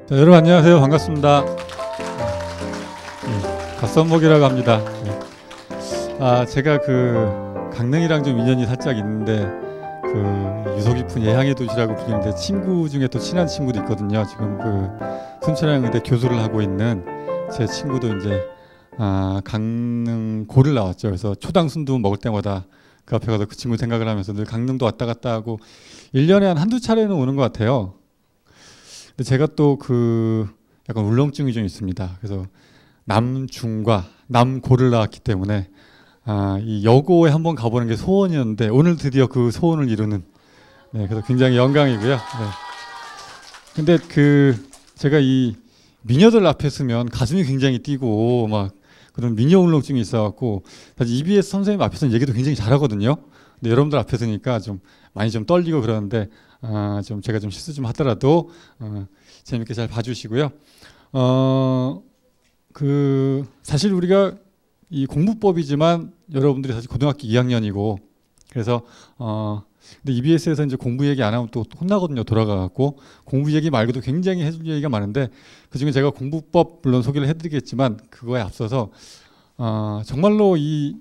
자, 여러분 안녕하세요. 반갑습니다. 갓선목이라고 합니다. 제가 그 강릉이랑 좀 인연이 살짝 있는데 그 유서 깊은 예향의 도시라고 불리는데 친구 중에 또 친한 친구도 있거든요. 지금 그 순천향의대 교수를 하고 있는 제 친구도 이제 강릉 고를 나왔죠. 그래서 초당 순두 먹을 때마다 그 앞에 가서 그 친구 생각을 하면서 늘 강릉도 왔다 갔다 하고 1년에 한두 차례는 오는 것 같아요. 근데 제가 또 그 약간 울렁증이 좀 있습니다. 그래서 남중과 남고를 나왔기 때문에 이 여고에 한번 가보는 게 소원이었는데 오늘 드디어 그 소원을 이루는 그래서 굉장히 영광이고요. 근데 그 제가 이 미녀들 앞에 서면 가슴이 굉장히 뛰고 막 그런 미녀 울렁증이 있어갖고 사실 EBS 선생님 앞에서는 얘기도 굉장히 잘하거든요. 근데 여러분들 앞에 서니까 좀 많이 좀 떨리고 그러는데 좀 제가 좀 실수 좀 하더라도 재밌게 잘 봐주시고요. 그 사실 우리가 이 공부법이지만 여러분들이 사실 고등학교 2학년이고 그래서 근데 EBS에서 이제 공부 얘기 안 하면 또 혼나거든요. 돌아가갖고 공부 얘기 말고도 굉장히 해줄 얘기가 많은데 그중에 제가 공부법 물론 소개를 해드리겠지만 그거에 앞서서 정말로 이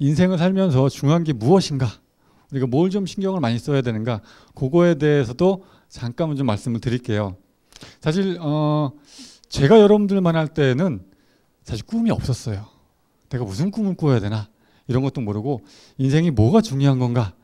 인생을 살면서 중요한 게 무엇인가, 우리가 뭘 좀 신경을 많이 써야 되는가, 그거에 대해서도 잠깐만 좀 말씀을 드릴게요. 사실 제가 여러분들만 할 때는 사실 꿈이 없었어요. 내가 무슨 꿈을 꿔야 되나 이런 것도 모르고 인생이 뭐가 중요한 건가,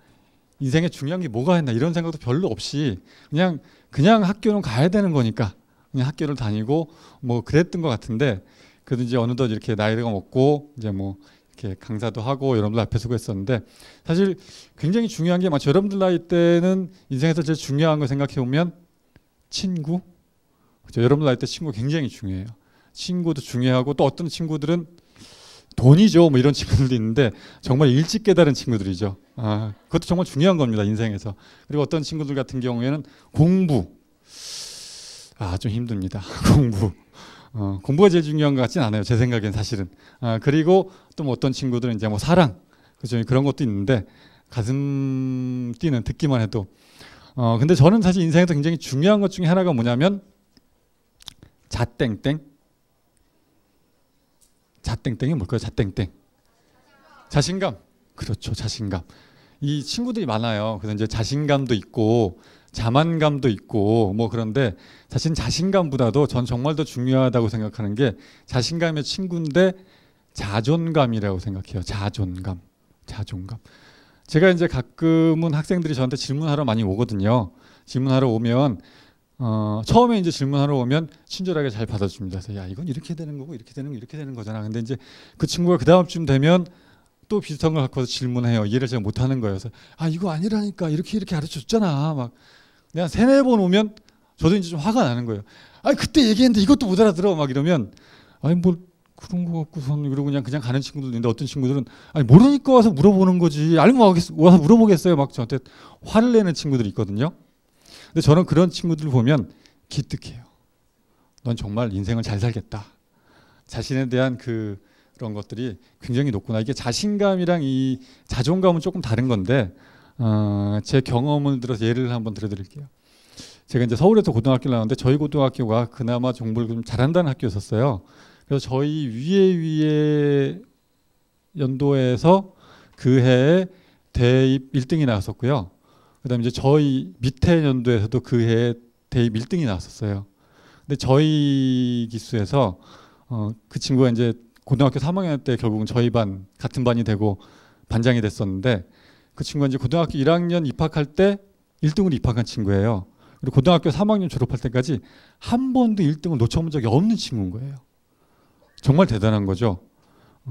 인생에 중요한 게 뭐가 있나 이런 생각도 별로 없이 그냥 학교는 가야 되는 거니까 그냥 학교를 다니고 뭐 그랬던 것 같은데 그래도 이제 어느덧 이렇게 나이가 먹고 이제 뭐 이렇게 강사도 하고 여러분들 앞에 서고 했었는데 사실 굉장히 중요한 게 마치 여러분들 나이 때는 인생에서 제일 중요한 거 생각해 보면 친구, 그렇죠? 여러분들 나이 때 친구 굉장히 중요해요. 친구도 중요하고 또 어떤 친구들은 돈이죠. 뭐 이런 친구들도 있는데 정말 일찍 깨달은 친구들이죠. 그것도 정말 중요한 겁니다. 인생에서. 그리고 어떤 친구들 같은 경우에는 공부. 좀 힘듭니다. 공부가 제일 중요한 것 같진 않아요. 제 생각엔 사실은. 그리고 또 뭐 어떤 친구들은 이제 뭐 사랑. 그죠? 그런 것도 있는데 가슴 뛰는 듣기만 해도. 근데 저는 사실 인생에서 굉장히 중요한 것 중에 하나가 뭐냐면 자땡땡. 자땡땡이 뭘까요? 자땡땡. 자신감. 그렇죠. 자신감. 이 친구들이 많아요. 그래서 이제 자신감도 있고 자만감도 있고 뭐 그런데 사실 자신감보다도 전 정말 더 중요하다고 생각하는 게 자신감의 친구인데 자존감이라고 생각해요. 자존감. 제가 이제 가끔은 학생들이 저한테 질문하러 많이 오거든요. 질문하러 오면 처음에 이제 질문하러 오면 친절하게 잘 받아줍니다. 그래서 야, 이건 이렇게 되는 거고 이렇게 되는 거잖아. 근데 이제 그 친구가 그 다음쯤 되면 또 비슷한 걸 갖고 와서 질문해요. 이해를 제가 못하는 거예요. 그래서 이거 아니라니까 이렇게 가르쳐줬잖아. 막 내가 3-4번 오면 저도 이제 좀 화가 나는 거예요. 그때 얘기했는데 이것도 못 알아들어. 막 이러면 뭘 그런 거 갖고선 이러고 그냥 가는 친구들도 있는데 어떤 친구들은 모르니까 와서 물어보는 거지. 알면 와서 물어보겠어요. 막 저한테 화를 내는 친구들이 있거든요. 근데 저는 그런 친구들 보면 기특해요. 넌 정말 인생을 잘 살겠다. 자신에 대한 그런 것들이 굉장히 높구나. 이게 자신감이랑 이 자존감은 조금 다른 건데 제 경험을 들어서 예를 한번 들어드릴게요. 제가 이제 서울에서 고등학교를 나왔는데 저희 고등학교가 그나마 공부를 좀 잘한다는 학교였었어요. 그래서 저희 위에 연도에서 그 해에 대입 1등이 나왔었고요. 그다음에 이제 저희 밑에 연도에서도 그 해에 대입 1등이 나왔었어요. 근데 저희 기수에서 그 친구가 이제 고등학교 3학년 때 결국은 저희 반 같은 반이 되고 반장이 됐었는데 그 친구가 이제 고등학교 1학년 입학할 때 1등으로 입학한 친구예요. 그리고 고등학교 3학년 졸업할 때까지 한 번도 1등을 놓쳐본 적이 없는 친구인 거예요. 정말 대단한 거죠.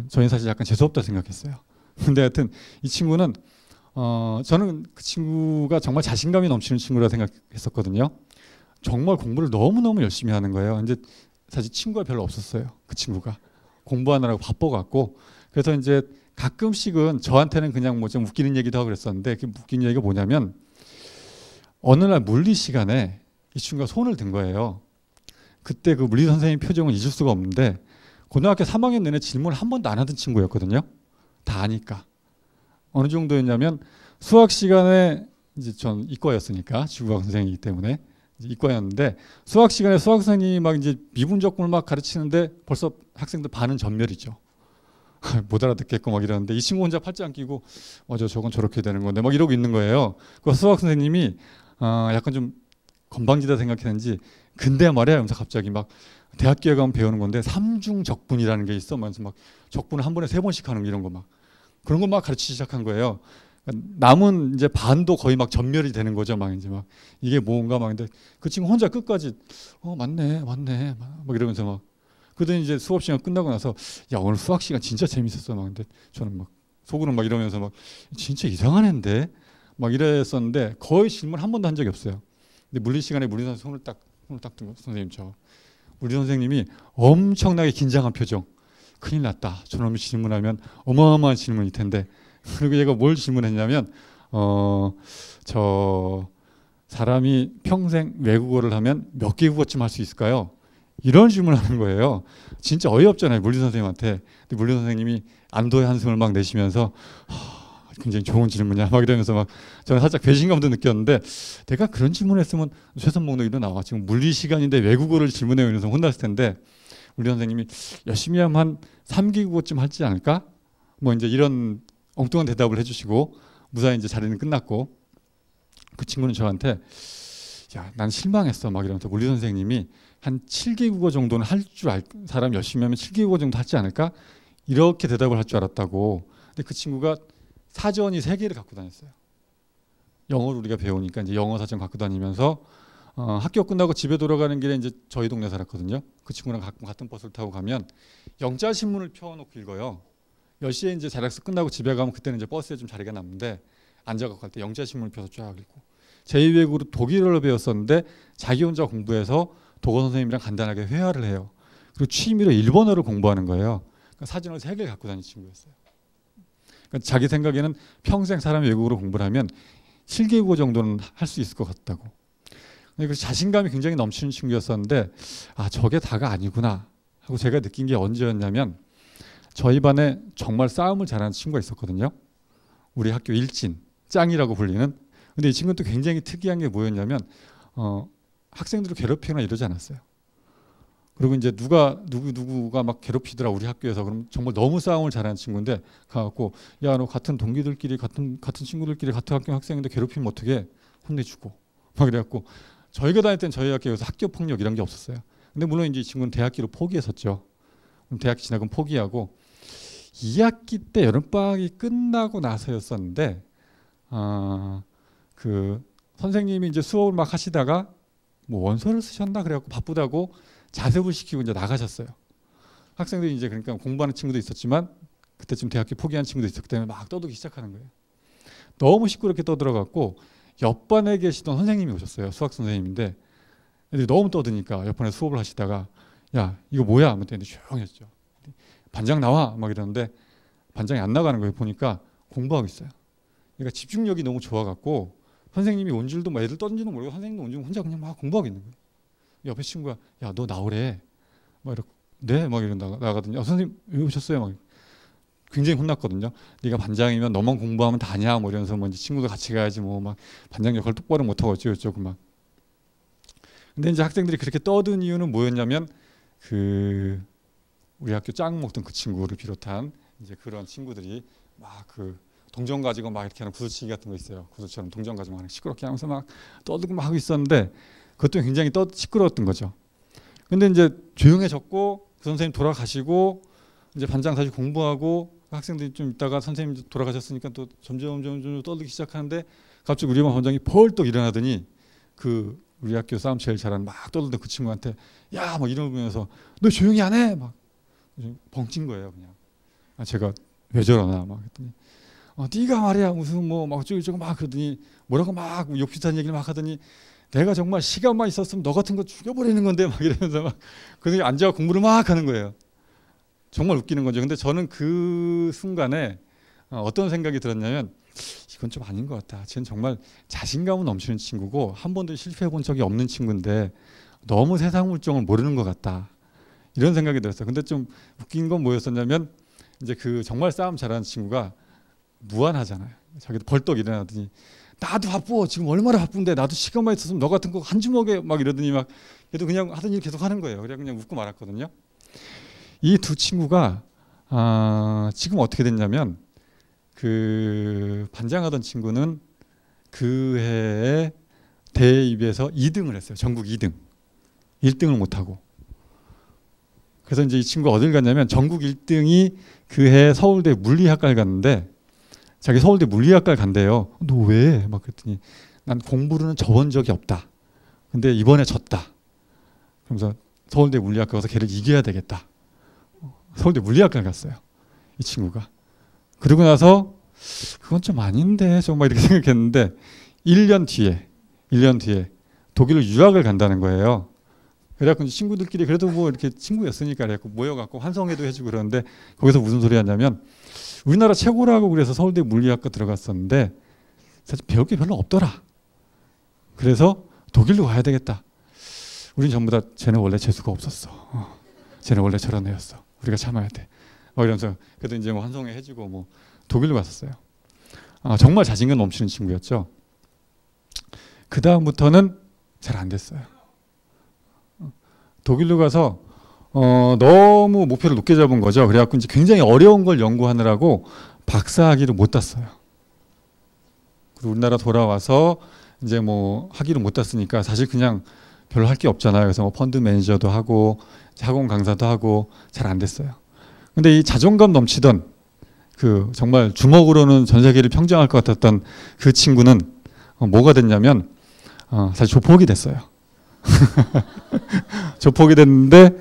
저희는 사실 약간 재수없다 생각했어요. 근데 하여튼 이 친구는 저는 그 친구가 정말 자신감이 넘치는 친구라 생각했었거든요. 정말 공부를 너무너무 열심히 하는 거예요. 이제 사실 친구가 별로 없었어요. 그 친구가 공부하느라고 바빠갖고. 그래서 이제 가끔씩은 저한테는 그냥 뭐 좀 웃기는 얘기도 하고 그랬었는데 그 웃기는 얘기가 뭐냐면 어느 날 물리 시간에 이 친구가 손을 든 거예요. 그때 그 물리 선생님 표정을 잊을 수가 없는데 고등학교 3학년 내내 질문을 한 번도 안 하던 친구였거든요. 다 아니까. 어느 정도였냐면 수학 시간에 이제 전 이과였으니까 지구과학 선생이기 때문에 이과였는데 수학 시간에 수학 선생님이 막 이제 미분적분을 막 가르치는데 벌써 학생들 반은 전멸이죠. 못 알아듣겠고 막 이러는데 이 친구 혼자 팔짱 끼고 맞아 저건 저렇게 되는 건데 막 이러고 있는 거예요. 그 수학 선생님이 약간 좀 건방지다 생각했는지 근데 말이야 하면서 갑자기 막 대학교에 가면 배우는 건데 삼중적분이라는 게 있어. 그래서 막 적분을 한 번에 3번씩 하는 이런 거 막 그런 거 막 가르치기 시작한 거예요. 남은 이제 반도 거의 막 전멸이 되는 거죠. 막 이제 막 이게 뭔가 막 근데 그 친구 혼자 끝까지 맞네 막 이러면서 막 그러더니 이제 수업 시간 끝나고 나서 야 오늘 수학 시간 진짜 재밌었어 막 근데 저는 막 속으로 막 이러면서 막 진짜 이상한 애인데 막 이랬었는데 거의 질문 한 번도 한 적이 없어요. 근데 물리 시간에 물리 선생 손을 딱 든 거 선생님 저 물리 선생님이 엄청나게 긴장한 표정. 큰일 났다. 저놈이 질문하면 어마어마한 질문일 텐데. 그리고 얘가 뭘 질문했냐면 저 사람이 평생 외국어를 하면 몇 개 국어쯤 할 수 있을까요? 이런 질문을 하는 거예요. 진짜 어이없잖아요. 물리 선생님한테. 근데 물리 선생님이 안도의 한숨을 막 내쉬면서 굉장히 좋은 질문이야. 막 이러면서 막 저는 살짝 배신감도 느꼈는데 내가 그런 질문을 했으면 쇠선목록이로 나와. 지금 물리 시간인데 외국어를 질문해요. 이러면서 혼났을 텐데 물리 선생님이 열심히 하면 한 3개 국어쯤 할지 않을까? 뭐 이제 이런 엉뚱한 대답을 해주시고 무사히 이제 자리는 끝났고 그 친구는 저한테 야, 난 실망했어. 막 이러면서 물리 선생님이 한 7개 국어 정도는 할 줄 알 사람 열심히 하면 7개 국어 정도 하지 않을까? 이렇게 대답을 할 줄 알았다고. 근데 그 친구가 사전이 3개를 갖고 다녔어요. 영어를 우리가 배우니까 이제 영어 사전 갖고 다니면서 학교 끝나고 집에 돌아가는 길에 이제 저희 동네 살았거든요. 그 친구랑 가끔 같은 버스를 타고 가면 영자 신문을 펴놓고 읽어요. 10시에 이제 자락수 끝나고 집에 가면 그때는 이제 버스에 좀 자리가 남는데 앉아갖고 갈 때 영자 신문을 펴서 쫙 읽고 제2외국어로 독일어를 배웠었는데 자기 혼자 공부해서 독어 선생님이랑 간단하게 회화를 해요. 그리고 취미로 일본어를 공부하는 거예요. 그러니까 사전을 3개 갖고 다니는 친구였어요. 그러니까 자기 생각에는 평생 사람이 외국어로 공부를 하면 7개 국어 정도는 할 수 있을 것 같다고. 그 자신감이 굉장히 넘치는 친구였었는데 저게 다가 아니구나 하고 제가 느낀 게 언제였냐면 저희 반에 정말 싸움을 잘하는 친구가 있었거든요. 우리 학교 일진 짱이라고 불리는. 근데 이 친구는 또 굉장히 특이한 게 뭐였냐면 학생들을 괴롭히거나 이러지 않았어요. 그리고 이제 누구가 막 괴롭히더라 우리 학교에서. 그럼 정말 너무 싸움을 잘하는 친구인데 가갖고 야 너 같은 동기들끼리 같은 친구들끼리 같은 학교 학생인데 괴롭히면 어떻게 혼내주고 막 이래갖고 저희가 다닐 땐 저희 학교에서 학교 폭력 이런 게 없었어요. 근데 물론 이제 이 친구는 대학기로 포기했었죠. 그럼 대학 진학은 포기하고 2학기 때 여름방학이 끝나고 나서였었는데 그 선생님이 이제 수업을 막 하시다가 뭐 원서를 쓰셨나 그래갖고 바쁘다고 자습을 시키고 이제 나가셨어요. 학생들이 이제 그러니까 공부하는 친구도 있었지만 그때쯤 대학교 포기한 친구도 있었기 때문에 막 떠들기 시작하는 거예요. 너무 시끄럽게 떠들어갖고 옆반에 계시던 선생님이 오셨어요. 수학 선생님인데 애들이 너무 떠드니까 옆반에 수업을 하시다가 야 이거 뭐야? 하면 조용히 했죠. 반장 나와 막 이러는데 반장이 안 나가는 거예요. 보니까 공부하고 있어요. 그러니까 집중력이 너무 좋아갖고 선생님이 온 줄도 뭐 애들 떠든지도 모르고 선생님도 온 줄 혼자 그냥 막 공부하고 있는 거예요. 옆에 친구가 야 너 나오래 막 이러고 네 막 이런 나가거든요. 선생님 왜 오셨어요? 막 굉장히 혼났거든요. 네가 반장이면 너만 공부하면 다냐 뭐 이러면서 뭐 이제 친구도 같이 가야지 뭐 막 반장 역할 똑바로 못하고 어쩌고저쩌고 막. 근데 이제 학생들이 그렇게 떠든 이유는 뭐였냐면 그 우리 학교 짱 먹던 그 친구를 비롯한 이제 그런 친구들이 막 그 동전 가지고 막 이렇게 하는 구슬치기 같은 거 있어요. 구슬처럼 동전 가지고 막 시끄럽게 하면서 막 떠들고 막 하고 있었는데 그것도 굉장히 시끄러웠던 거죠. 근데 이제 조용해졌고 그 선생님 돌아가시고 이제 반장 다시 공부하고 학생들이 좀 있다가 선생님 돌아가셨으니까 또 점점 떠들기 시작하는데 갑자기 우리 반 반장이 벌떡 일어나더니 그 우리 학교 싸움 제일 잘하는 막 떠들던 그 친구한테 야 막 이러면서 너 조용히 안 해? 막 벙찐 거예요 그냥. 제가 왜 저러나 막 했더니 네가 말이야 무슨 뭐 막 어쩌고저쩌고 막 그러더니 뭐라고 막 욕비슷한 얘기를 막 하더니 내가 정말 시간만 있었으면 너 같은 거 죽여버리는 건데 막 이러면서 막 그러더니 앉아 공부를 막 하는 거예요. 정말 웃기는 거죠. 근데 저는 그 순간에 어떤 생각이 들었냐면 이건 좀 아닌 것 같다. 쟤는 정말 자신감은 넘치는 친구고 한 번도 실패해 본 적이 없는 친구인데 너무 세상 물정을 모르는 것 같다. 이런 생각이 들었어요. 근데 좀 웃긴 건 뭐였었냐면 이제 그 정말 싸움 잘하는 친구가 무안하잖아요. 자기도 벌떡 일어나더니 나도 바빠. 지금 얼마나 바쁜데 나도 시간만 있었으면 너 같은 거 한 주먹에 막 이러더니 막 그래도 그냥 하던 일 계속 하는 거예요. 그냥 웃고 말았거든요. 이 두 친구가 지금 어떻게 됐냐면 그 반장하던 친구는 그 해에 대입에서 2등을 했어요. 전국 2등. 1등을 못하고. 그래서 이제 이 친구가 어딜 갔냐면 전국 1등이 그 해 서울대 물리학과를 갔는데 자기 서울대 물리학과를 간대요. 너 왜? 막 그랬더니 난 공부로는 져본 적이 없다. 근데 이번에 졌다. 그러면서 서울대 물리학과 가서 걔를 이겨야 되겠다. 서울대 물리학과를 갔어요. 이 친구가. 그러고 나서 그건 좀 아닌데 정말 이렇게 생각했는데 1년 뒤에 독일로 유학을 간다는 거예요. 그래갖고 친구들끼리 그래도 뭐 이렇게 친구였으니까 그래갖고 모여갖고 환송회도 해주고 그러는데 거기서 무슨 소리 하냐면 우리나라 최고라고 그래서 서울대 물리학과 들어갔었는데 사실 배울 게 별로 없더라. 그래서 독일로 가야 되겠다. 우린 전부 다 쟤는 원래 재수가 없었어. 쟤는 원래 저런 애였어. 우리가 참아야 돼. 막 이러면서 그래도 이제 뭐 환송회 해주고 뭐 독일로 갔었어요. 정말 자신감 넘치는 친구였죠. 그 다음부터는 잘 안 됐어요. 독일로 가서 너무 목표를 높게 잡은 거죠. 그래갖고 이제 굉장히 어려운 걸 연구하느라고 박사학위를 못 땄어요. 그리고 우리나라 돌아와서 이제 뭐 학위를 못 땄으니까 사실 그냥 별로 할 게 없잖아요. 그래서 뭐 펀드 매니저도 하고 학원 강사도 하고 잘 안 됐어요. 근데 이 자존감 넘치던 그 정말 주먹으로는 전 세계를 평정할 것 같았던 그 친구는 뭐가 됐냐면 사실 조폭이 됐어요. 조폭이 됐는데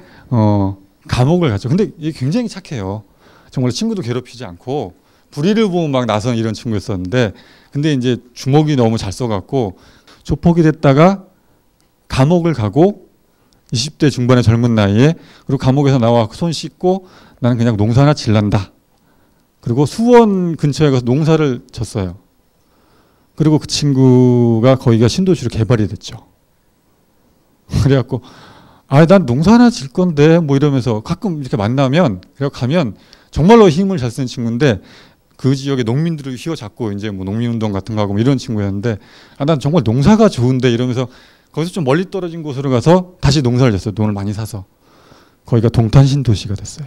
감옥을 갔죠. 근데 이게 굉장히 착해요. 정말 친구도 괴롭히지 않고 불의를 보면 막 나선 이런 친구였었는데 근데 이제 주먹이 너무 잘 써갖고 조폭이 됐다가 감옥을 가고 20대 중반의 젊은 나이에 그리고 감옥에서 나와 손 씻고 나는 그냥 농사나 질란다. 그리고 수원 근처에 가서 농사를 졌어요. 그리고 그 친구가 거기가 신도시로 개발이 됐죠. 그래갖고 난 농사나 질 건데 뭐 이러면서 가끔 이렇게 만나면 그래 가면 정말로 힘을 잘 쓰는 친구인데 그 지역의 농민들을 휘어잡고 이제 뭐 농민운동 같은 거 하고 뭐 이런 친구였는데 난 정말 농사가 좋은데 이러면서 거기서 좀 멀리 떨어진 곳으로 가서 다시 농사를 졌어요. 돈을 많이 사서. 거기가 동탄신도시가 됐어요.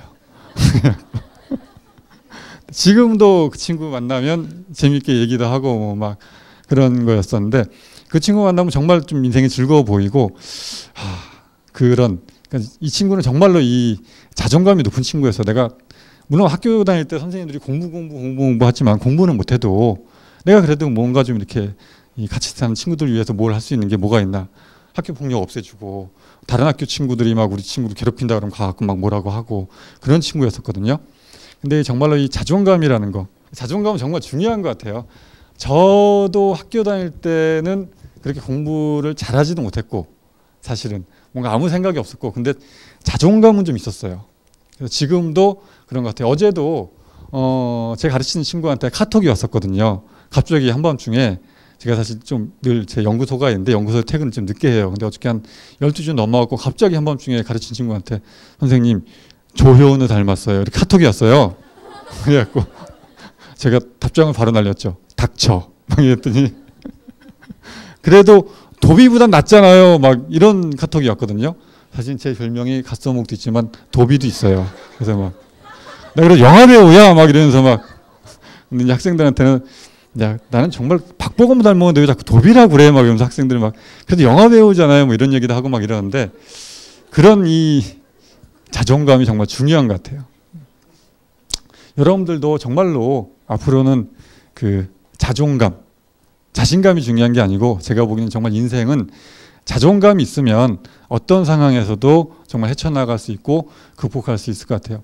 지금도 그 친구 만나면 재밌게 얘기도 하고 뭐 막 그런 거였었는데 그 친구 만나면 정말 좀 인생이 즐거워 보이고 그러니까 이 친구는 정말로 이 자존감이 높은 친구였어. 내가 물론 학교 다닐 때 선생님들이 공부 하지만 공부는 못해도 내가 그래도 뭔가 좀 이렇게 이 같이 사는 친구들 위해서 뭘 할 수 있는 게 뭐가 있나. 학교 폭력 없애주고 다른 학교 친구들이 막 우리 친구를 괴롭힌다 그러면 가갖고 막 뭐라고 하고 그런 친구였었거든요. 근데 정말로 이 자존감이라는 거, 자존감은 정말 중요한 것 같아요. 저도 학교 다닐 때는 그렇게 공부를 잘하지도 못했고 사실은 뭔가 아무 생각이 없었고 근데 자존감은 좀 있었어요. 그래서 지금도 그런 것 같아요. 어제도 제가 가르치는 친구한테 카톡이 왔었거든요. 갑자기 한밤중에 제가 사실 좀 늘 제 연구소가 있는데 연구소 퇴근을 좀 늦게 해요. 근데 어저께 한 12시 넘어가고 갑자기 한밤중에 가르친 친구한테 선생님 조효은을 닮았어요. 이렇게 카톡이 왔어요. 그래갖고 제가 답장을 바로 날렸죠. 닥쳐. 막 이랬더니 그래도 도비보단 낫잖아요. 막 이런 카톡이 왔거든요. 사실 제 별명이 갓서목도 있지만 도비도 있어요. 그래서 막 나 그래도 영화 배우야 막 이러면서 막 근데 이제 학생들한테는 야 나는 정말 박보검 닮았는데 왜 자꾸 도비라고 그래 막 이러면서 학생들이 막 그래도 영화 배우잖아요 뭐 이런 얘기도 하고 막 이러는데 그런 이 자존감이 정말 중요한 것 같아요. 여러분들도 정말로 앞으로는 그 자존감, 자신감이 중요한 게 아니고 제가 보기에는 정말 인생은 자존감이 있으면 어떤 상황에서도 정말 헤쳐나갈 수 있고 극복할 수 있을 것 같아요.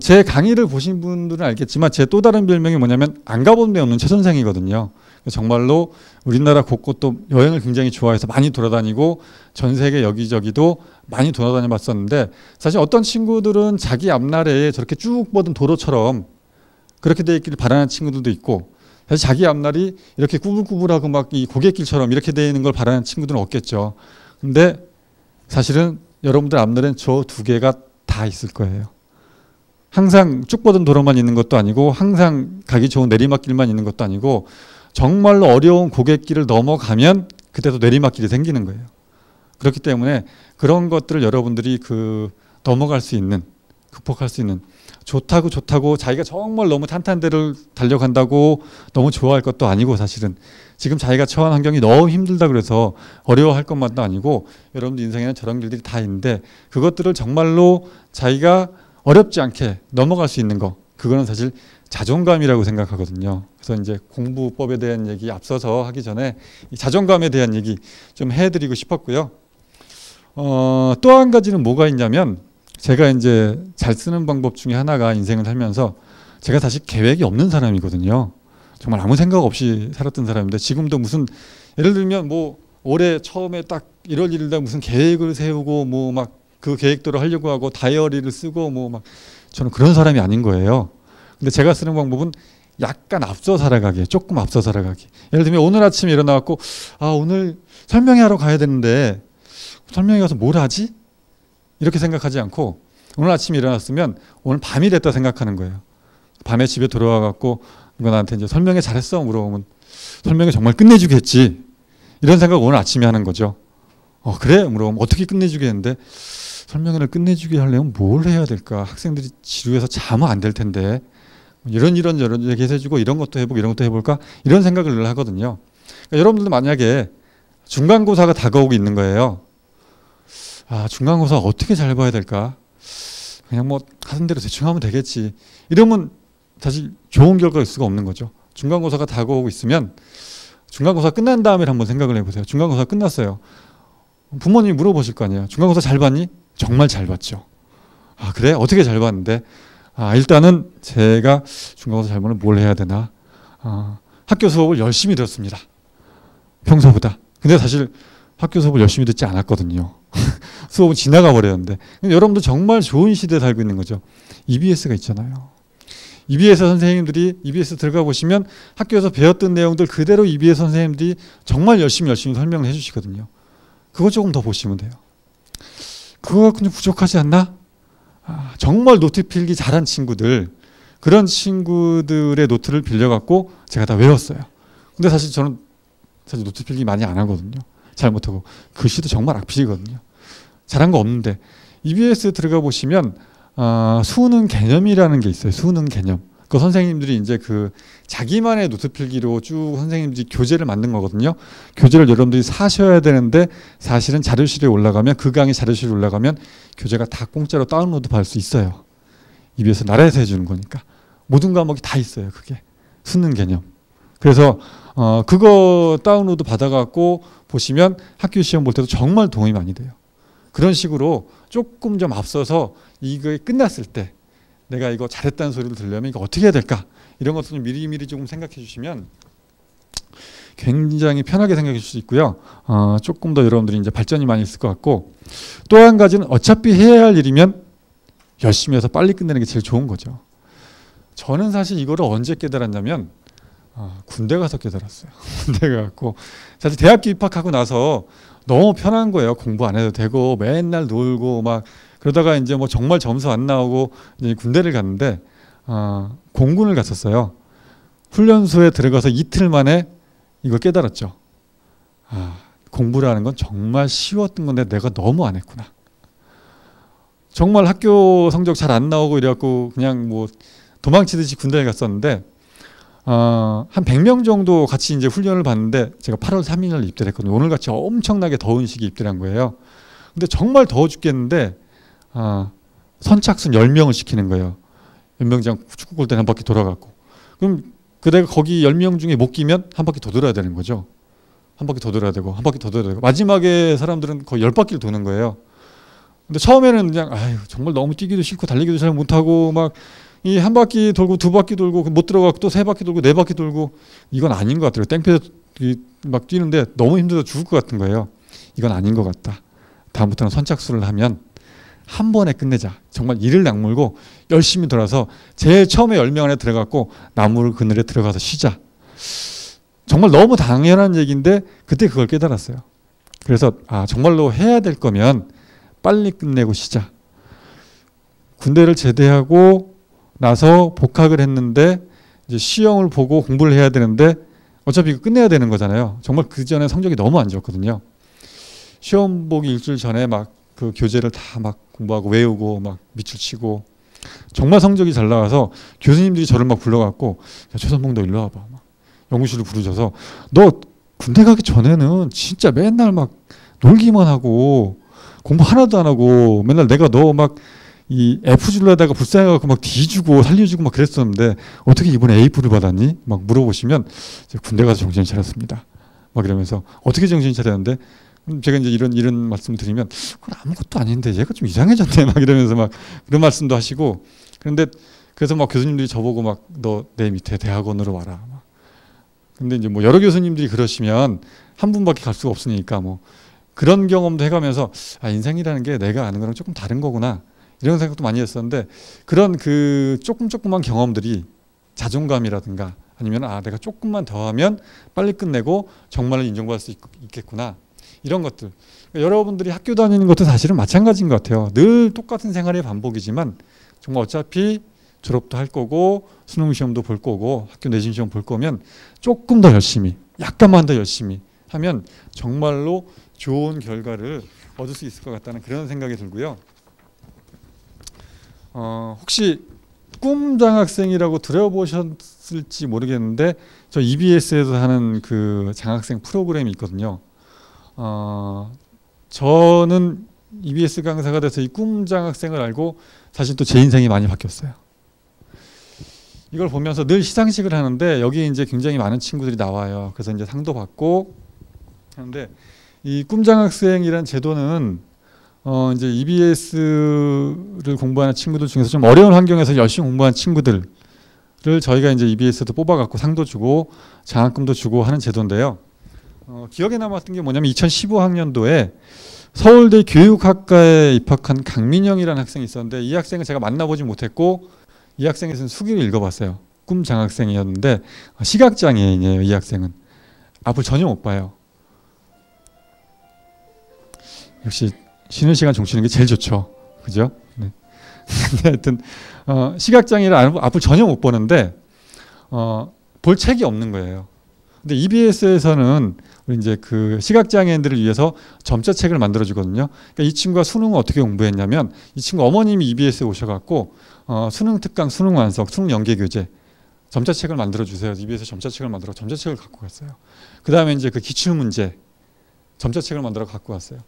제 강의를 보신 분들은 알겠지만 제 또 다른 별명이 뭐냐면 안 가본 데 없는 최 선생이거든요. 정말로 우리나라 곳곳도 여행을 굉장히 좋아해서 많이 돌아다니고 전 세계 여기저기도 많이 돌아다녀 봤었는데 사실 어떤 친구들은 자기 앞날에 저렇게 쭉 뻗은 도로처럼 그렇게 돼 있기를 바라는 친구들도 있고 사실 자기 앞날이 이렇게 꾸불꾸불하고 막 이 고갯길처럼 이렇게 되어 있는 걸 바라는 친구들은 없겠죠. 근데 사실은 여러분들 앞날엔 저 두 개가 다 있을 거예요. 항상 쭉 뻗은 도로만 있는 것도 아니고 항상 가기 좋은 내리막길만 있는 것도 아니고 정말로 어려운 고갯길을 넘어가면 그때도 내리막길이 생기는 거예요. 그렇기 때문에 그런 것들을 여러분들이 넘어갈 수 있는, 극복할 수 있는, 좋다고 자기가 정말 너무 탄탄대로 달려간다고 너무 좋아할 것도 아니고, 사실은 지금 자기가 처한 환경이 너무 힘들다 그래서 어려워할 것만도 아니고, 여러분들 인생에는 저런 길들이 다 있는데 그것들을 정말로 자기가 어렵지 않게 넘어갈 수 있는 거, 그거는 사실 자존감이라고 생각하거든요. 그래서 이제 공부법에 대한 얘기 앞서서 하기 전에 이 자존감에 대한 얘기 좀 해드리고 싶었고요. 또 한 가지는 뭐가 있냐면, 제가 이제 잘 쓰는 방법 중에 하나가, 인생을 살면서 제가 사실 계획이 없는 사람이거든요. 정말 아무 생각 없이 살았던 사람인데, 지금도 무슨 예를 들면 뭐 올해 처음에 딱 1월 1일날 무슨 계획을 세우고 뭐 막 그 계획대로 하려고 하고 다이어리를 쓰고 뭐 막, 저는 그런 사람이 아닌 거예요. 근데 제가 쓰는 방법은 약간 앞서 살아가기, 조금 앞서 살아가기. 예를 들면 오늘 아침에 일어나갖고 오늘 설명회 하러 가야 되는데 설명회 가서 뭘 하지? 이렇게 생각하지 않고, 오늘 아침에 일어났으면 오늘 밤이 됐다 생각하는 거예요. 밤에 집에 들어와갖고 누가 나한테 이제 설명회 잘했어? 물어보면 설명회 정말 끝내주겠지. 이런 생각 오늘 아침에 하는 거죠. 그래? 물어보면 어떻게 끝내주겠는데, 설명회를 끝내주게 하려면 뭘 해야 될까? 학생들이 지루해서 자면 안 될 텐데. 이런 얘기 해주고 이런 것도 해보고 이런 것도 해볼까? 이런 생각을 늘 하거든요. 그러니까 여러분들도 만약에 중간고사가 다가오고 있는 거예요. 중간고사 어떻게 잘 봐야 될까? 그냥 뭐 하던 대로 대충 하면 되겠지. 이러면 사실 좋은 결과일 수가 없는 거죠. 중간고사가 다가오고 있으면 중간고사 끝난 다음에 한번 생각을 해보세요. 중간고사 끝났어요. 부모님이 물어보실 거 아니에요. 중간고사 잘 봤니? 정말 잘 봤죠. 그래? 어떻게 잘 봤는데? 일단은 제가 중간고사 잘 보면 뭘 해야 되나? 학교 수업을 열심히 들었습니다. 평소보다. 근데 사실 학교 수업을 열심히 듣지 않았거든요. 수업은 지나가 버렸는데. 여러분도 정말 좋은 시대에 살고 있는 거죠. EBS가 있잖아요. EBS 선생님들이, EBS 들어가 보시면 학교에서 배웠던 내용들 그대로 EBS 선생님들이 정말 열심히 설명을 해주시거든요. 그거 조금 더 보시면 돼요. 그거 그냥 부족하지 않나? 정말 노트 필기 잘한 친구들, 그런 친구들의 노트를 빌려갖고 제가 다 외웠어요. 근데 사실 저는 노트 필기 많이 안 하거든요. 잘 못하고. 글씨도 정말 악필이거든요. 잘한 거 없는데. EBS 들어가 보시면 수능 개념이라는 게 있어요. 수능 개념. 그 선생님들이 이제 자기만의 노트 필기로 쭉 선생님들이 교재를 만든 거거든요. 교재를 여러분들이 사셔야 되는데, 사실은 자료실에 올라가면, 그 강의 자료실에 올라가면 교재가 다 공짜로 다운로드 받을 수 있어요. EBS 나라에서 해주는 거니까. 모든 과목이 다 있어요. 그게 수능 개념. 그래서 그거 다운로드 받아갖고 보시면 학교 시험 볼 때도 정말 도움이 많이 돼요. 그런 식으로 조금 좀 앞서서 이거 끝났을 때 내가 이거 잘했다는 소리를 들으려면 이거 어떻게 해야 될까? 이런 것도 좀 미리미리 조금 생각해 주시면 굉장히 편하게 생각해 줄 수 있고요. 조금 더 여러분들이 이제 발전이 많이 있을 것 같고, 또 한 가지는 어차피 해야 할 일이면 열심히 해서 빨리 끝내는 게 제일 좋은 거죠. 저는 사실 이거를 언제 깨달았냐면 군대 가서 깨달았어요. 군대 가고 사실 대학교 입학하고 나서 너무 편한 거예요. 공부 안 해도 되고 맨날 놀고 막 그러다가 이제 뭐 정말 점수 안 나오고 이제 군대를 갔는데 공군을 갔었어요. 훈련소에 들어가서 이틀 만에 이걸 깨달았죠. 공부라는 건 정말 쉬웠던 건데 내가 너무 안 했구나. 정말 학교 성적 잘 안 나오고 이래갖고 그냥 뭐 도망치듯이 군대에 갔었는데 한 100명 정도 같이 이제 훈련을 받는데 제가 8월 3일 날 입대를 했거든요. 오늘같이 엄청나게 더운 시기에 입대를 한 거예요. 근데 정말 더워 죽겠는데 선착순 10명을 시키는 거예요. 연명장 축구골대는 한 바퀴 돌아갔고. 그럼 내가 거기 10명 중에 못 끼면 한 바퀴 더 돌아야 되는 거죠. 한 바퀴 더 돌아야 되고 한 바퀴 더 돌아야 되고 마지막에 사람들은 거의 10바퀴를 도는 거예요. 근데 처음에는 그냥 정말 너무 뛰기도 싫고 달리기도 잘 못하고 막 이 한 바퀴 돌고 두 바퀴 돌고 못 들어가고 또 세 바퀴 돌고 네 바퀴 돌고 이건 아닌 것 같더라고요. 땡볕에 막 뛰는데 너무 힘들어서 죽을 것 같은 거예요. 이건 아닌 것 같다. 다음부터는 선착순을 하면 한 번에 끝내자. 정말 이를 악물고 열심히 돌아서 제일 처음에 10명 안에 들어갔고 나무 그늘에 들어가서 쉬자. 정말 너무 당연한 얘기인데 그때 그걸 깨달았어요. 그래서 정말로 해야 될 거면 빨리 끝내고 쉬자. 군대를 제대하고 나서 복학을 했는데 이제 시험을 보고 공부를 해야 되는데 어차피 이거 끝내야 되는 거잖아요. 정말 그 전에 성적이 너무 안 좋았거든요. 시험 보기 일주일 전에 막 그 교재를 다 막 공부하고 외우고 막 밑줄 치고 정말 성적이 잘 나와서 교수님들이 저를 막 불러갖고 야, 최선봉 너 일로 와봐. 막 연구실을 부르셔서 너 군대 가기 전에는 진짜 맨날 막 놀기만 하고 공부 하나도 안 하고 맨날 내가 너 막 이 F 주려다가 불쌍해갖고 막 뒤주고 살려주고 막 그랬었는데 어떻게 이번에 A프를 받았니? 막 물어보시면 군대 가서 정신 차렸습니다. 막 이러면서 어떻게 정신 차렸는데 제가 이제 이런 말씀을 드리면 그건 아무것도 아닌데 얘가 좀 이상해졌네 막 이러면서 막 그런 말씀도 하시고 그런데 그래서 막 교수님들이 저보고 막 너 내 밑에 대학원으로 와라. 막. 근데 이제 뭐 여러 교수님들이 그러시면 한 분밖에 갈 수가 없으니까 뭐 그런 경험도 해가면서 아 인생이라는 게 내가 아는 거랑 조금 다른 거구나 이런 생각도 많이 했었는데 그런 그 조금만 경험들이 자존감이라든가 아니면 아 내가 조금만 더 하면 빨리 끝내고 정말로 인정받을 수 있겠구나 이런 것들 여러분들이 학교 다니는 것도 사실은 마찬가지인 것 같아요. 늘 똑같은 생활의 반복이지만 정말 어차피 졸업도 할 거고 수능 시험도 볼 거고 학교 내신 시험 볼 거면 조금 더 열심히 약간만 더 열심히 하면 정말로 좋은 결과를 얻을 수 있을 것 같다는 그런 생각이 들고요. 혹시 꿈 장학생이라고 들어보셨을지 모르겠는데 저 EBS에서 하는 그 장학생 프로그램이 있거든요. 저는 EBS 강사가 돼서 이 꿈 장학생을 알고 사실 또 제 인생이 많이 바뀌었어요. 이걸 보면서 늘 시상식을 하는데 여기 이제 굉장히 많은 친구들이 나와요. 그래서 이제 상도 받고 하는데 이 꿈 장학생이라는 제도는 이제 EBS를 공부하는 친구들 중에서 좀 어려운 환경에서 열심히 공부한 친구들을 저희가 이제 EBS에도 뽑아갖고 상도 주고 장학금도 주고 하는 제도인데요. 기억에 남았던 게 뭐냐면 2015학년도에 서울대 교육학과에 입학한 강민영이라는 학생이 있었는데 이 학생은 제가 만나보지 못했고 이 학생에 대해서는 수기를 읽어봤어요. 꿈 장학생이었는데 시각장애인이에요. 이 학생은 앞을 전혀 못 봐요. 역시 쉬는 시간 종치는 게 제일 좋죠. 그죠? 네. 하여튼 시각장애를 앞을 전혀 못 보는데 볼 책이 없는 거예요. 근데 EBS에서는 이제 그 시각장애인들을 위해서 점자책을 만들어 주거든요. 그러니까 이 친구가 수능을 어떻게 공부했냐면 이 친구 어머님이 EBS에 오셔갖고 수능 특강, 수능 완성, 수능 연계 교재 점자책을 만들어 주세요. EBS 점자책을 만들어 점자책을 갖고 갔어요. 그 다음에 이제 그 기출 문제 점자책을 만들어 갖고 왔어요.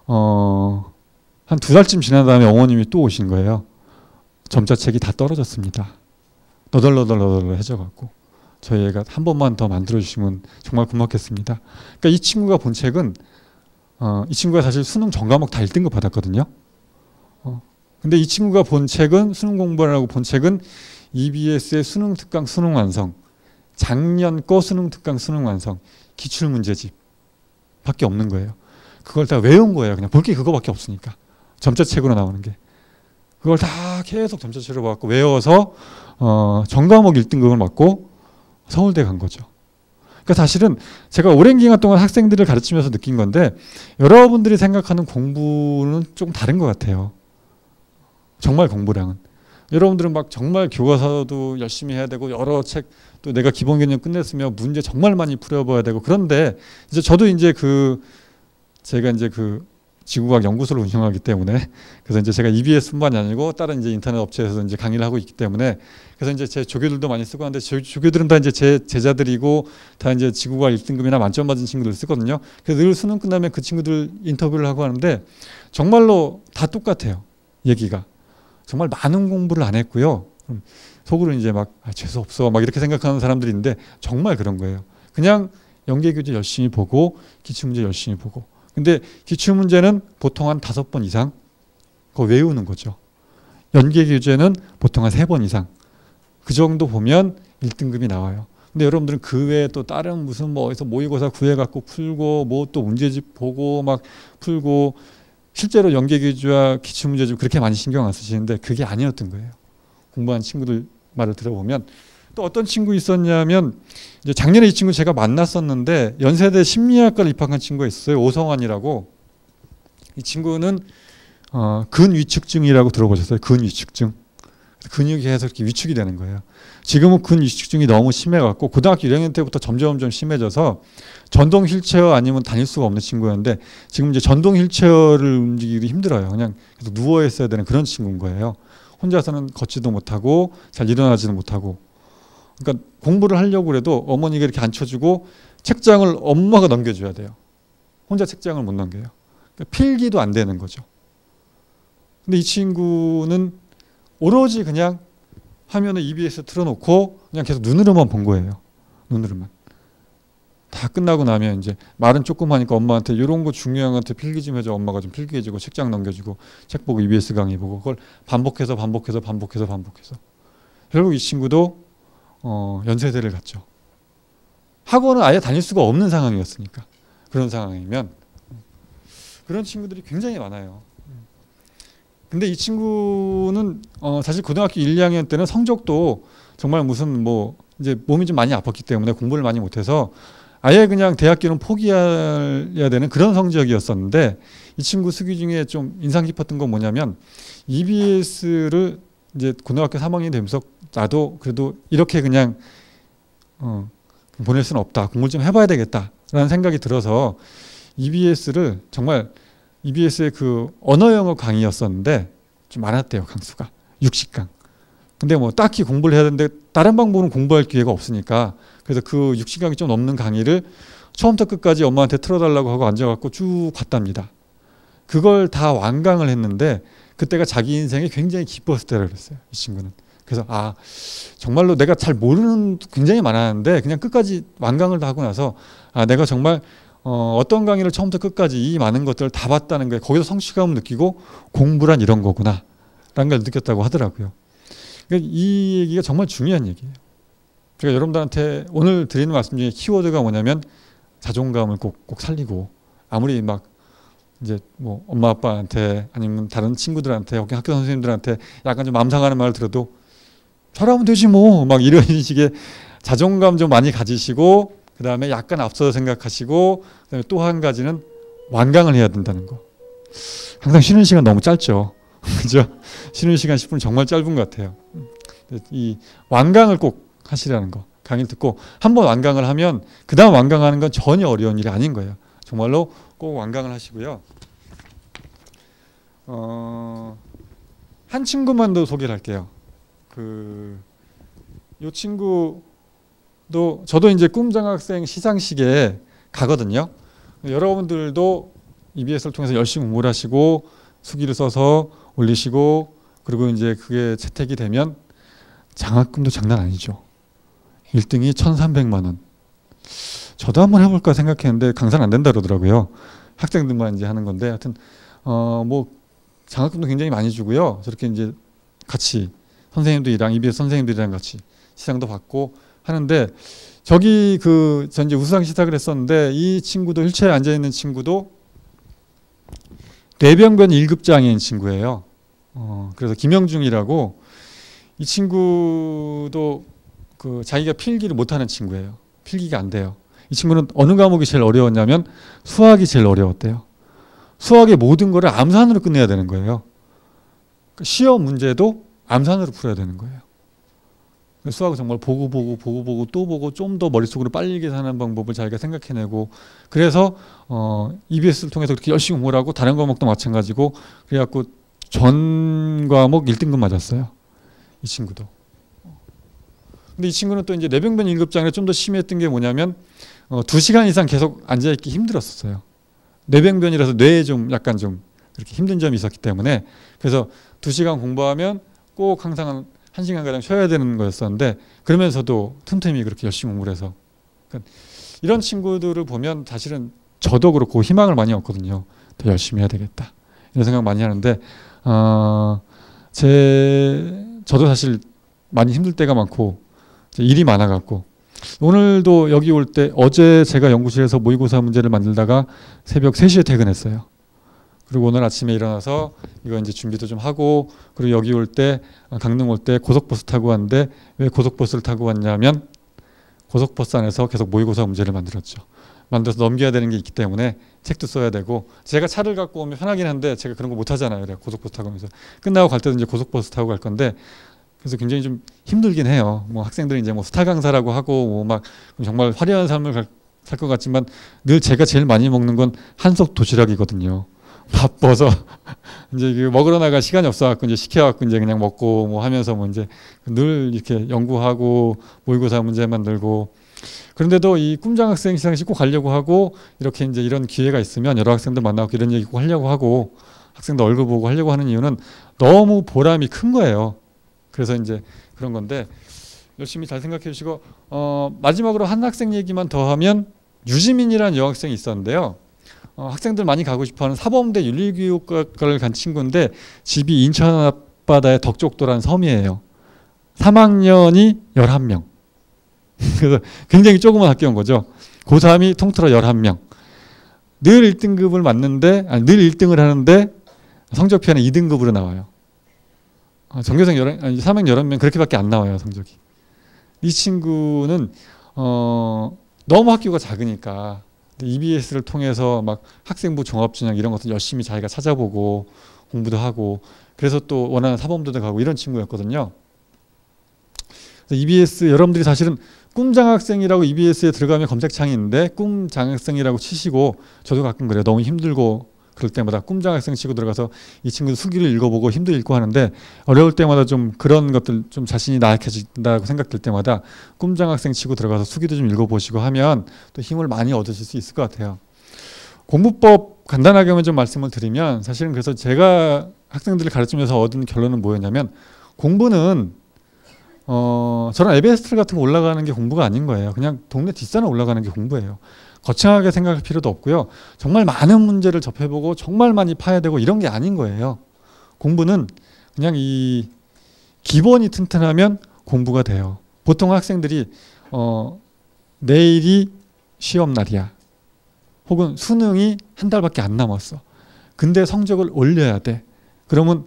한 2달쯤 지난 다음에 어머님이 또 오신 거예요. 점자책이 다 떨어졌습니다. 너덜너덜해져갖고 저희 애가 한 번만 더 만들어주시면 정말 고맙겠습니다. 그러니까 이 친구가 본 책은 이 친구가 사실 수능 전 과목 다 1등급 받았거든요. 근데 이 친구가 본 책은 수능 공부하라고 본 책은 EBS의 수능 특강 수능 완성 작년 거 수능 특강 수능 완성 기출문제집 밖에 없는 거예요. 그걸 다 외운 거예요. 그냥 볼 게 그거밖에 없으니까. 점자책으로 나오는 게. 그걸 다 계속 점자책으로 받고 외워서 전과목 1등급을 맞고 서울대 간 거죠. 그러니까 사실은 제가 오랜 기간 동안 학생들을 가르치면서 느낀 건데 여러분들이 생각하는 공부는 조금 다른 것 같아요. 정말 공부량은. 여러분들은 막 정말 교과서도 열심히 해야 되고 여러 책 또 내가 기본 개념 끝냈으면 문제 정말 많이 풀어봐야 되고 그런데 이제 저도 이제 제가 이제 지구과학 연구소를 운영하기 때문에 그래서 이제 제가 EBS뿐만이 아니고 다른 이제 인터넷 업체에서 이제 강의를 하고 있기 때문에 그래서 이제 제 조교들도 많이 쓰고 하는데 조교들은 다 이제 제 제자들이고 다 이제 지구과학 1등급이나 만점 맞은 친구들 쓰거든요. 그래서 늘 수능 끝나면 그 친구들 인터뷰를 하고 하는데 정말로 다 똑같아요. 얘기가. 정말 많은 공부를 안 했고요. 속으로 이제 막 재수 없어 막 이렇게 생각하는 사람들이 있는데 정말 그런 거예요. 그냥 연계교재 열심히 보고 기출문제 열심히 보고 근데 기출문제는 보통 한 5번 이상 그거 외우는 거죠. 연계교재는 보통 한 3번 이상 그 정도 보면 1등급이 나와요. 근데 여러분들은 그 외에 또 다른 무슨 뭐 어디서 모의고사 구해갖고 풀고 뭐 또 문제집 보고 막 풀고 실제로 연계교재와 기출문제집 그렇게 많이 신경 안 쓰시는데 그게 아니었던 거예요. 공부한 친구들 말을 들어보면 또 어떤 친구 있었냐면 이제 작년에 이 친구 제가 만났었는데 연세대 심리학과를 입학한 친구가 있어요. 오성환이라고. 이 친구는 근위축증이라고 들어보셨어요? 근위축증. 근육이 계속 이렇게 위축이 되는 거예요. 지금은 근육 위축증이 너무 심해갖고 고등학교 1학년 때부터 점점 심해져서 전동 휠체어 아니면 다닐 수가 없는 친구였는데 지금 이제 전동 휠체어를 움직이기 힘들어요. 그냥 계속 누워 있어야 되는 그런 친구인 거예요. 혼자서는 걷지도 못하고 잘 일어나지도 못하고. 그러니까 공부를 하려고 해도 어머니가 이렇게 앉혀주고 책장을 엄마가 넘겨줘야 돼요. 혼자 책장을 못 넘겨요. 그러니까 필기도 안 되는 거죠. 근데 이 친구는 오로지 그냥 화면에 EBS 틀어놓고 그냥 계속 눈으로만 본 거예요. 눈으로만. 다 끝나고 나면 이제 말은 조금 하니까 엄마한테 이런 거 중요한 것한테 필기 좀 해줘. 엄마가 좀 필기해주고 책장 넘겨주고 책 보고 EBS 강의 보고 그걸 반복해서 결국 이 친구도 연세대를 갔죠. 학원은 아예 다닐 수가 없는 상황이었으니까. 그런 상황이면 그런 친구들이 굉장히 많아요. 근데 이 친구는 사실 고등학교 1, 2학년 때는 성적도 정말 무슨 뭐 이제 몸이 좀 많이 아팠기 때문에 공부를 많이 못해서 아예 그냥 대학교는 포기해야 되는 그런 성적이었었는데 이 친구 수기 중에 좀 인상 깊었던 건 뭐냐면 EBS를 이제 고등학교 3학년이 되면서 나도 그래도 이렇게 그냥 보낼 수는 없다. 공부를 좀 해봐야 되겠다라는 생각이 들어서 EBS를 정말 EBS의 그 언어 영어 강의였었는데 좀 많았대요. 강수가 60강. 근데 뭐 딱히 공부를 해야 되는데 다른 방법은 공부할 기회가 없으니까 그래서 그 60강이 좀 넘는 강의를 처음부터 끝까지 엄마한테 틀어달라고 하고 앉아갖고 쭉 봤답니다. 그걸 다 완강을 했는데 그때가 자기 인생에 굉장히 기뻤을 때라고 그랬어요. 이 친구는. 그래서 정말로 내가 잘 모르는 굉장히 많았는데 그냥 끝까지 완강을 다 하고 나서 내가 정말 어떤 강의를 처음부터 끝까지 이 많은 것들을 다 봤다는 거예요. 거기서 성취감을 느끼고 공부란 이런 거구나 라는 걸 느꼈다고 하더라고요. 그러니까 이 얘기가 정말 중요한 얘기예요. 제가 여러분들한테 오늘 드리는 말씀 중에 키워드가 뭐냐면 자존감을 꼭 살리고 아무리 막 이제 뭐 엄마 아빠한테 아니면 다른 친구들한테 혹은 학교 선생님들한테 약간 좀 마음 상하는 말을 들어도 잘하면 되지 뭐 막 이런 식의 자존감 좀 많이 가지시고 그 다음에 약간 앞서서 생각하시고 그다음에 또 한 가지는 완강을 해야 된다는 거. 항상 쉬는 시간 너무 짧죠. 그죠? 쉬는 시간 10분 정말 짧은 것 같아요. 이 완강을 꼭 하시라는 거. 강의를 듣고 한번 완강을 하면 그 다음 완강하는 건 전혀 어려운 일이 아닌 거예요. 정말로 꼭 완강을 하시고요. 한 친구만 더 소개를 할게요. 이 친구도 저도 이제 꿈장학생 시상식에 가거든요. 여러분들도 EBS를 통해서 열심히 공부를 하시고 수기를 써서 올리시고 그리고 이제 그게 채택이 되면 장학금도 장난 아니죠. 1등이 1,300만 원. 저도 한번 해볼까 생각했는데 강사는 안 된다 그러더라고요. 학생들만 이제 하는 건데 하여튼 뭐 장학금도 굉장히 많이 주고요. 저렇게 이제 같이 선생님들이랑 EBS 선생님들이랑 같이 시상도 받고 하는데 저기 저 이제 우수상 시탁을 했었는데 이 친구도 휠체어에 앉아 있는 친구도 뇌병변 1급 장애인 친구예요. 그래서 김영중이라고 이 친구도 자기가 필기를 못하는 친구예요. 필기가 안 돼요. 이 친구는 어느 과목이 제일 어려웠냐면 수학이 제일 어려웠대요. 수학의 모든 거를 암산으로 끝내야 되는 거예요. 시험 문제도 암산으로 풀어야 되는 거예요. 수학을 정말 보고 또 보고 좀 더 머릿속으로 빨리 계산하는 방법을 자기가 생각해내고 그래서 EBS를 통해서 그렇게 열심히 공부를 하고 다른 과목도 마찬가지고 그래갖고 전 과목 1등급 맞았어요. 이 친구도. 근데 이 친구는 또 이제 뇌병변 1급 장애 좀 더 심했던 게 뭐냐면 2시간 이상 계속 앉아있기 힘들었었어요. 뇌병변이라서 뇌에 좀 약간 좀 그렇게 힘든 점이 있었기 때문에 그래서 2시간 공부하면 꼭 항상 1시간 가량 쉬어야 되는 거였었는데 그러면서도 틈틈이 그렇게 열심히 공부를 해서 그러니까 이런 친구들을 보면 사실은 저도 그렇고 희망을 많이 얻거든요. 더 열심히 해야 되겠다 이런 생각 많이 하는데 저도 사실 많이 힘들 때가 많고 일이 많아갖고 오늘도 여기 올 때 어제 제가 연구실에서 모의고사 문제를 만들다가 새벽 3시에 퇴근했어요. 그리고 오늘 아침에 일어나서 이거 이제 준비도 좀 하고 그리고 여기 올 때 강릉 올 때 고속버스 타고 왔는데 왜 고속버스를 타고 왔냐면 고속버스 안에서 계속 모의고사 문제를 만들었죠. 만들어서 넘겨야 되는 게 있기 때문에 책도 써야 되고 제가 차를 갖고 오면 편하긴 한데 제가 그런 거 못 하잖아요. 그래 고속버스 타고 오면서 끝나고 갈 때도 이제 고속버스 타고 갈 건데 그래서 굉장히 좀 힘들긴 해요. 뭐 학생들이 이제 뭐 스타 강사라고 하고 뭐 막 정말 화려한 삶을 살 것 같지만 늘 제가 제일 많이 먹는 건 한솥 도시락이거든요. 바빠서 이제 먹으러 나갈 시간이 없어갖고 이제 시켜갖고 이제 그냥 먹고 뭐 하면서 뭐 이제 늘 이렇게 연구하고 모의고사 문제 만들고. 그런데도 이 꿈장학생 시상식 꼭 가려고 하고 이렇게 이제 이런 기회가 있으면 여러 학생들 만나고 이런 얘기 꼭 하려고 하고 학생들 얼굴 보고 하려고 하는 이유는 너무 보람이 큰 거예요. 그래서 이제 그런 건데 열심히 잘 생각해 주시고 마지막으로 한 학생 얘기만 더 하면 유지민이라는 여학생이 있었는데요. 학생들 많이 가고 싶어하는 사범대 윤리교육과를 간 친구인데 집이 인천 앞바다의 덕족도라는 섬이에요. 3학년이 11명. 그래서 굉장히 조그만 학교인 거죠. 고3이 통틀어 11명. 늘 1등급을 맞는데 늘 1등을 하는데 성적표에는 2등급으로 나와요. 전교생 3학 11명 그렇게밖에 안 나와요, 성적이. 이 친구는 너무 학교가 작으니까 EBS를 통해서 막 학생부 종합전형 이런 것들 열심히 자기가 찾아보고 공부도 하고 그래서 또 원하는 사범대도 가고 이런 친구였거든요. EBS 여러분들이 사실은 꿈장학생이라고 EBS에 들어가면 검색창이 있는데 꿈장학생이라고 치시고 저도 가끔 그래요. 너무 힘들고 그럴 때마다 꿈장학생 치고 들어가서 이 친구도 수기를 읽어보고 힘도 읽고 하는데 어려울 때마다 좀 그런 것들 좀 자신이 나약해진다고 생각될 때마다 꿈장학생 치고 들어가서 수기도 좀 읽어보시고 하면 또 힘을 많이 얻으실 수 있을 것 같아요. 공부법 간단하게만 좀 말씀을 드리면 사실은 그래서 제가 학생들을 가르치면서 얻은 결론은 뭐였냐면 공부는 저런 에베레스트 같은 거 올라가는 게 공부가 아닌 거예요. 그냥 동네 뒷산에 올라가는 게 공부예요. 거창하게 생각할 필요도 없고요. 정말 많은 문제를 접해보고 정말 많이 파야 되고 이런 게 아닌 거예요. 공부는 그냥 이 기본이 튼튼하면 공부가 돼요. 보통 학생들이 내일이 시험 날이야. 혹은 수능이 한 달밖에 안 남았어. 근데 성적을 올려야 돼. 그러면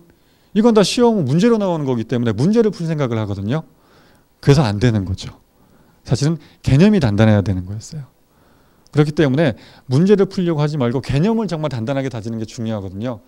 이건 다 시험 문제로 나오는 거기 때문에 문제를 풀 생각을 하거든요. 그래서 안 되는 거죠. 사실은 개념이 단단해야 되는 거였어요. 그렇기 때문에 문제를 풀려고 하지 말고 개념을 정말 단단하게 다지는 게 중요하거든요.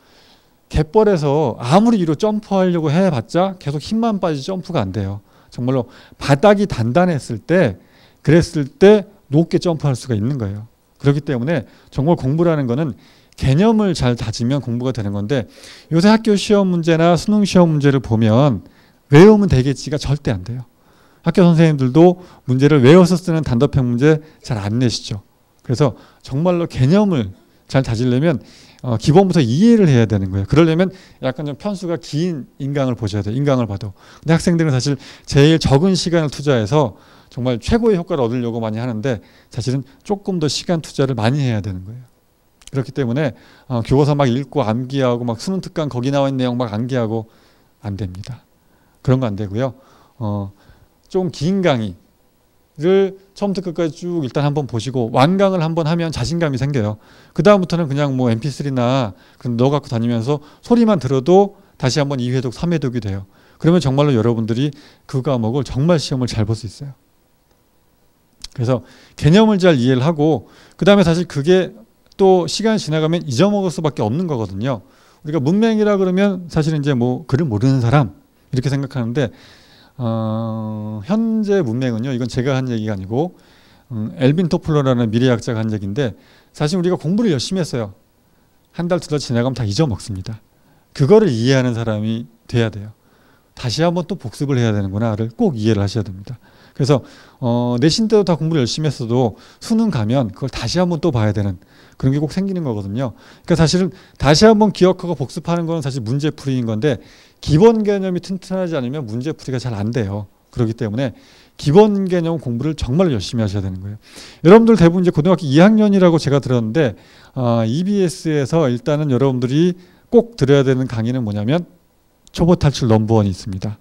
갯벌에서 아무리 위로 점프하려고 해봤자 계속 힘만 빠지지 점프가 안 돼요. 정말로 바닥이 단단했을 때 그랬을 때 높게 점프할 수가 있는 거예요. 그렇기 때문에 정말 공부라는 거는 개념을 잘 다지면 공부가 되는 건데 요새 학교 시험 문제나 수능 시험 문제를 보면 외우면 되겠지가 절대 안 돼요. 학교 선생님들도 문제를 외워서 쓰는 단답형 문제 잘 안 내시죠. 그래서 정말로 개념을 잘 다지려면 기본부터 이해를 해야 되는 거예요. 그러려면 약간 좀 편수가 긴 인강을 보셔야 돼요. 인강을 봐도. 근데 학생들은 사실 제일 적은 시간을 투자해서 정말 최고의 효과를 얻으려고 많이 하는데 사실은 조금 더 시간 투자를 많이 해야 되는 거예요. 그렇기 때문에 교과서 막 읽고 암기하고 막 수능 특강 거기 나와 있는 내용 막 암기하고 안 됩니다. 그런 거 안 되고요. 좀 긴 강의를 처음부터 끝까지 쭉 일단 한번 보시고 완강을 한번 하면 자신감이 생겨요. 그 다음부터는 그냥 뭐 mp3나 넣어 갖고 다니면서 소리만 들어도 다시 한번 2회독, 3회독이 돼요. 그러면 정말로 여러분들이 그 과목을 정말 시험을 잘 볼 수 있어요. 그래서 개념을 잘 이해를 하고 그 다음에 사실 그게 또 시간이 지나가면 잊어먹을 수밖에 없는 거거든요. 우리가 문맹이라 그러면 사실은 이제 뭐 글을 모르는 사람 이렇게 생각하는데 현재 문맹은요. 이건 제가 한 얘기가 아니고 엘빈 토플러라는 미래학자가 한 얘기인데 사실 우리가 공부를 열심히 했어요. 한 달, 두 달 지나가면 다 잊어먹습니다. 그거를 이해하는 사람이 돼야 돼요. 다시 한번 또 복습을 해야 되는구나를 꼭 이해를 하셔야 됩니다. 그래서 내신 때도 다 공부를 열심히 했어도 수능 가면 그걸 다시 한번 또 봐야 되는 그런 게 꼭 생기는 거거든요. 그러니까 사실은 다시 한번 기억하고 복습하는 건 사실 문제풀이인 건데 기본 개념이 튼튼하지 않으면 문제풀이가 잘 안 돼요. 그렇기 때문에 기본 개념 공부를 정말 열심히 하셔야 되는 거예요. 여러분들 대부분 이제 고등학교 2학년이라고 제가 들었는데 EBS에서 일단은 여러분들이 꼭 들어야 되는 강의는 뭐냐면 초보 탈출 넘버원이 있습니다.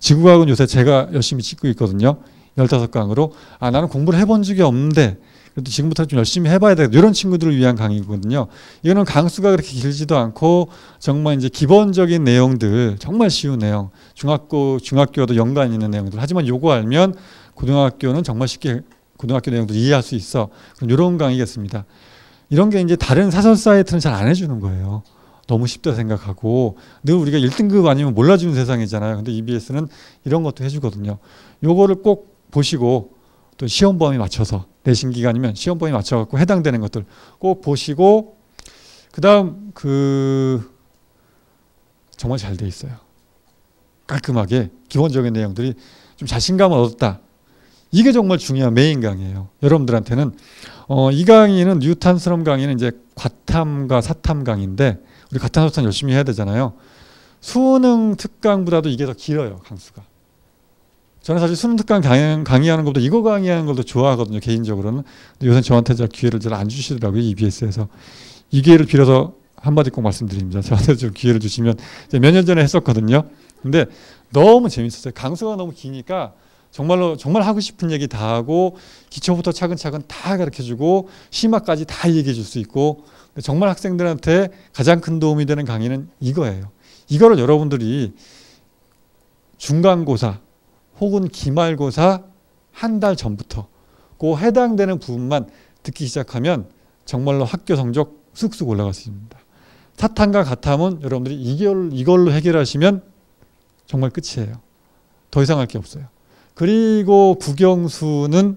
지구과학은 요새 제가 열심히 찍고 있거든요. 15강으로. 나는 공부를 해본 적이 없는데 그래도 지금부터 좀 열심히 해봐야 되겠다. 이런 친구들을 위한 강의거든요. 이거는 강수가 그렇게 길지도 않고 정말 이제 기본적인 내용들, 정말 쉬운 내용, 중학교도 연관 있는 내용들. 하지만 요거 알면 고등학교는 정말 쉽게 고등학교 내용도 이해할 수 있어. 그럼 이런 강의겠습니다. 이런 게 이제 다른 사설 사이트는 잘 안 해주는 거예요. 너무 쉽다 생각하고 늘 우리가 1등급 아니면 몰라주는 세상이잖아요. 근데 EBS는 이런 것도 해주거든요. 요거를 꼭 보시고 또 시험 범위 맞춰서 내신 기간이면 시험 범위 맞춰갖고 해당되는 것들 꼭 보시고 그다음 정말 잘 돼 있어요. 깔끔하게 기본적인 내용들이 좀 자신감을 얻었다. 이게 정말 중요한 메인 강의예요. 여러분들한테는 이 강의는 뉴탄스럼 강의는 이제 과탐과 사탐 강의인데 우리 과탐 사탐 열심히 해야 되잖아요. 수능 특강보다도 이게 더 길어요. 강수가. 저는 사실 수능 특강 강의하는 것보다 이거 강의하는 걸 더 좋아하거든요. 개인적으로는. 근데 요새 저한테 기회를 잘 안 주시더라고요. EBS에서. 이 기회를 빌어서 한마디 꼭 말씀드립니다. 저한테 좀 기회를 주시면 몇 년 전에 했었거든요. 근데 너무 재밌었어요. 강수가 너무 기니까 정말로 정말 하고 싶은 얘기 다 하고 기초부터 차근차근 다 가르쳐주고 심화까지 다 얘기해 줄 수 있고 정말 학생들한테 가장 큰 도움이 되는 강의는 이거예요. 이거를 여러분들이 중간고사 혹은 기말고사 한 달 전부터 그 해당되는 부분만 듣기 시작하면 정말로 학교 성적 쑥쑥 올라갈 수 있습니다. 사탐과 가탐은 여러분들이 이걸로 해결하시면 정말 끝이에요. 더 이상 할 게 없어요. 그리고 국영수는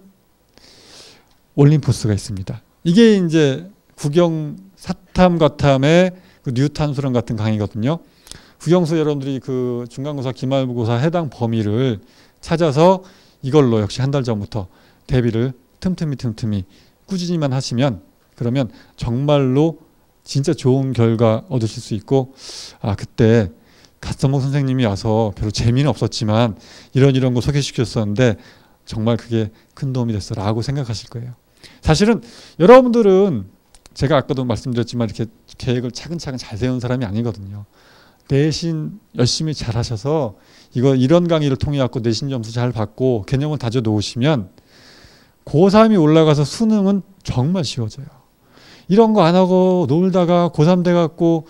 올림포스가 있습니다. 이게 이제 사탐, 가탐의 뉴탄수론 같은 강의거든요. 국영수 여러분들이 중간고사, 기말고사 해당 범위를 찾아서 이걸로 역시 한 달 전부터 대비를 틈틈이 꾸준히만 하시면 그러면 정말로 진짜 좋은 결과 얻으실 수 있고 그때 갓선봉 선생님이 와서 별로 재미는 없었지만 이런 거 소개시켰었는데 정말 그게 큰 도움이 됐어 라고 생각하실 거예요. 사실은 여러분들은 제가 아까도 말씀드렸지만 이렇게 계획을 차근차근 잘 세운 사람이 아니거든요. 내신 열심히 잘 하셔서 이런 강의를 통해 갖고 내신 점수 잘 받고 개념을 다져 놓으시면 고3이 올라가서 수능은 정말 쉬워져요. 이런 거 안 하고 놀다가 고3 돼갖고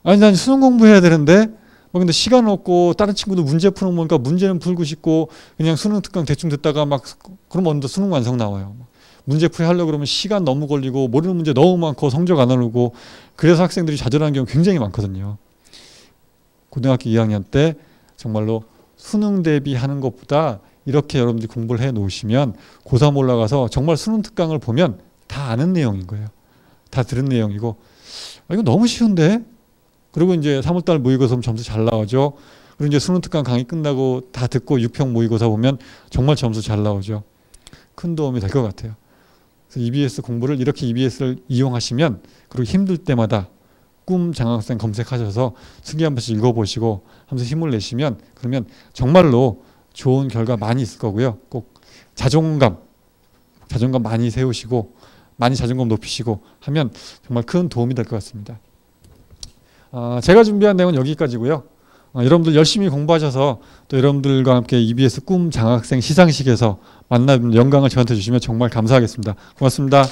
아니 난 수능 공부해야 되는데 근데 시간 없고 다른 친구도 문제 푸는 거 보니까 문제는 풀고 싶고 그냥 수능 특강 대충 듣다가 그럼 먼저 수능 완성 나와요. 문제풀이 하려고 그러면 시간 너무 걸리고 모르는 문제 너무 많고 성적 안 오르고 그래서 학생들이 좌절하는 경우 굉장히 많거든요. 고등학교 2학년 때 정말로 수능 대비하는 것보다 이렇게 여러분들이 공부를 해 놓으시면 고3 올라가서 정말 수능 특강을 보면 다 아는 내용인 거예요. 다 들은 내용이고 이거 너무 쉬운데? 그리고 이제 3월달 모의고사 보면 점수 잘 나오죠. 그리고 이제 수능 특강 강의 끝나고 다 듣고 6평 모의고사 보면 정말 점수 잘 나오죠. 큰 도움이 될 것 같아요. 그래서 EBS 공부를 이렇게 EBS를 이용하시면 그리고 힘들 때마다 꿈 장학생 검색하셔서 수기 한 번씩 읽어보시고 하면서 힘을 내시면 그러면 정말로 좋은 결과 많이 있을 거고요. 꼭 자존감 많이 세우시고 많이 자존감 높이시고 하면 정말 큰 도움이 될 것 같습니다. 제가 준비한 내용은 여기까지고요. 여러분들 열심히 공부하셔서 또 여러분들과 함께 EBS 꿈 장학생 시상식에서 만나는 영광을 저한테 주시면 정말 감사하겠습니다. 고맙습니다.